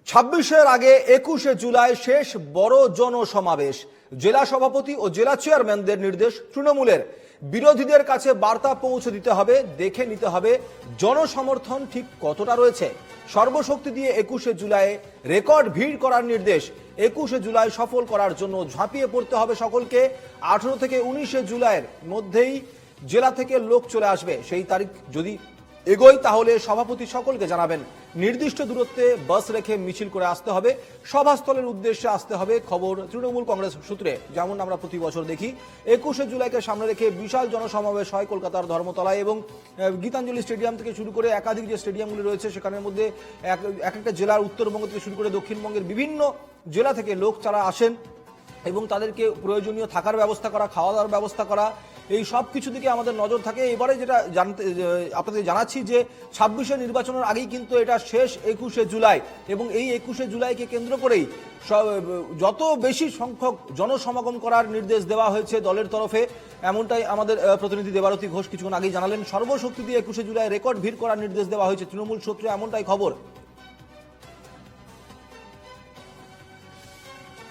ছাব্বিশের আগে 21শে জুলাই শেষ বড় জনসমাবেশ। জেলা সভাপতি ও জেলা চেয়ারম্যানদের নির্দেশ, তৃণমূলের বিরোধীদের কাছে বার্তা পৌঁছে দিতে হবে, দেখে নিতে হবে জনসমর্থন ঠিক কতটা রয়েছে। সর্বশক্তি দিয়ে 21শে জুলাই রেকর্ড ভিড় করার নির্দেশ। 21শে জুলাই সফল করার জন্য ঝাঁপিয়ে পড়তে হবে সকলকে। 18 থেকে 19শে জুলাইয়ের মধ্যেই জেলা থেকে লোক চলে আসবে। সেই তারিখ যদি এগোয় তাহলে সভাপতি সকলকে জানাবেন। নির্দিষ্ট দূরত্বে বাস রেখে মিছিল করে আসতে হবে, সভাস্থলের উদ্দেশ্যে আসতে হবে। খবর তৃণমূল কংগ্রেস সূত্রে, যেমন আমরা প্রতি বছর দেখি 21শে জুলাইকে সামনে রেখে বিশাল জনসমাবেশ হয় কলকাতার ধর্মতলায় এবং গীতাঞ্জলি স্টেডিয়াম থেকে শুরু করে একাধিক যে স্টেডিয়ামগুলি রয়েছে সেখানের মধ্যে এক একটা জেলার উত্তরবঙ্গ থেকে শুরু করে দক্ষিণবঙ্গের বিভিন্ন জেলা থেকে লোক যারা আসেন এবং তাদেরকে প্রয়োজনীয় থাকার ব্যবস্থা করা, খাওয়া দাওয়ার ব্যবস্থা করা, এই সব কিছু দিকে আমাদের নজর থাকে। এবারে যেটা আপনাদের জানাচ্ছি যে 26শে নির্বাচনের আগেই কিন্তু এটা শেষ 21শে জুলাই এবং এই 21শে জুলাইকে কেন্দ্র করেই যত বেশি সংখ্যক জনসমাগম করার নির্দেশ দেওয়া হয়েছে দলের তরফে, এমনটাই আমাদের প্রতিনিধি দেবারতী ঘোষ কিছুক্ষণ আগেই জানালেন। সর্বশক্তি দিয়ে 21শে জুলাই রেকর্ড ভিড় করার নির্দেশ দেওয়া হয়েছে তৃণমূল সূত্রে, এমনটাই খবর।